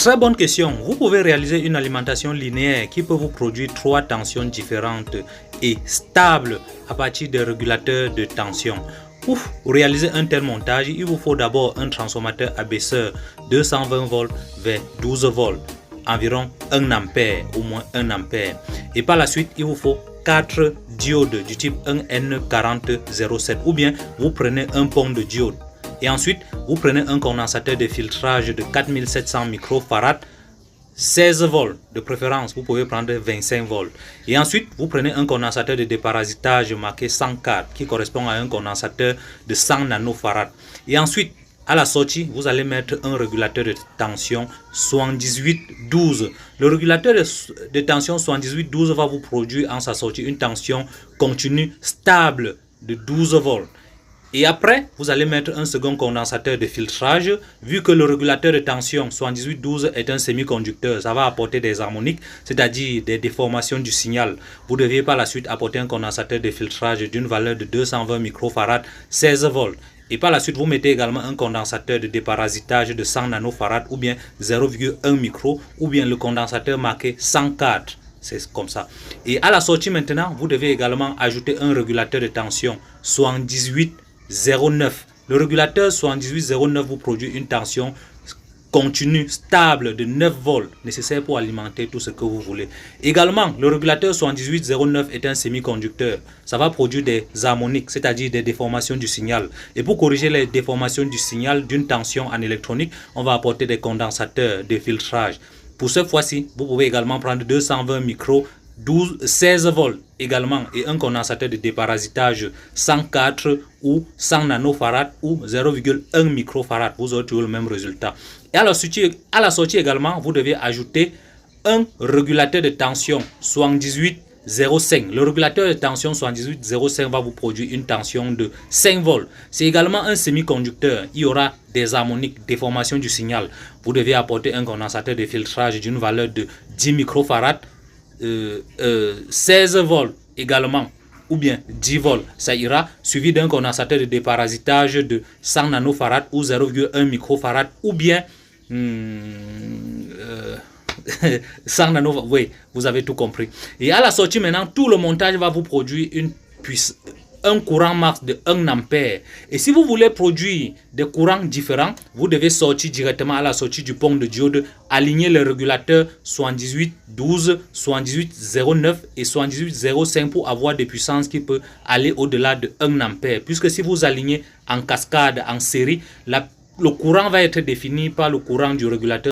Très bonne question. Vous pouvez réaliser une alimentation linéaire qui peut vous produire 3 tensions différentes et stables à partir des régulateurs de tension. Pour réaliser un tel montage, il vous faut d'abord un transformateur abaisseur 220 volts vers 12 volts, environ 1 ampère, au moins 1 ampère. Et par la suite, il vous faut 4 diodes du type 1N4007 ou bien vous prenez un pont de diode. Et ensuite, vous prenez un condensateur de filtrage de 4700 microfarads, 16 volts, de préférence, vous pouvez prendre 25 volts. Et ensuite, vous prenez un condensateur de déparasitage marqué 104 qui correspond à un condensateur de 100 nanofarads. Et ensuite, à la sortie, vous allez mettre un régulateur de tension 78-12. Le régulateur de tension 78-12 va vous produire en sa sortie une tension continue stable de 12 volts. Et après, vous allez mettre un second condensateur de filtrage. Vu que le régulateur de tension 78-12 est un semi-conducteur, ça va apporter des harmoniques, c'est-à-dire des déformations du signal. Vous devez par la suite apporter un condensateur de filtrage d'une valeur de 220 microfarads, 16 volts. Et par la suite, vous mettez également un condensateur de déparasitage de 100 nanofarads ou bien 0,1 micro ou bien le condensateur marqué 104. C'est comme ça. Et à la sortie maintenant, vous devez également ajouter un régulateur de tension 78-09. Le régulateur 78-09 vous produit une tension continue, stable de 9 volts, nécessaire pour alimenter tout ce que vous voulez. Également, le régulateur 78-09 est un semi-conducteur. Ça va produire des harmoniques, c'est-à-dire des déformations du signal. Et pour corriger les déformations du signal d'une tension en électronique, on va apporter des condensateurs de filtrage. Pour cette fois-ci, vous pouvez également prendre 220 micros, 16 volts également et un condensateur de déparasitage 104 ou 100 nanofarads ou 0,1 microfarad. Vous aurez toujours le même résultat. Et à la sortie également, vous devez ajouter un régulateur de tension 78-05. Le régulateur de tension 78-05 va vous produire une tension de 5 volts. C'est également un semi-conducteur. Il y aura des harmoniques, déformation du signal. Vous devez apporter un condensateur de filtrage d'une valeur de 10 microfarads, 16 volts également ou bien 10 volts, ça ira, suivi d'un condensateur de déparasitage de 100 nanofarads ou 0,1 microfarad ou bien 100 nanofarads, oui, vous avez tout compris. Et à la sortie maintenant, tout le montage va vous produire un courant max de 1 ampère. Et si vous voulez produire des courants différents, vous devez sortir directement à la sortie du pont de diode, aligner les régulateurs 78-12, 78-09 et 78-05 pour avoir des puissances qui peuvent aller au-delà de 1 ampère. Puisque si vous alignez en cascade, en série, le courant va être défini par le courant du régulateur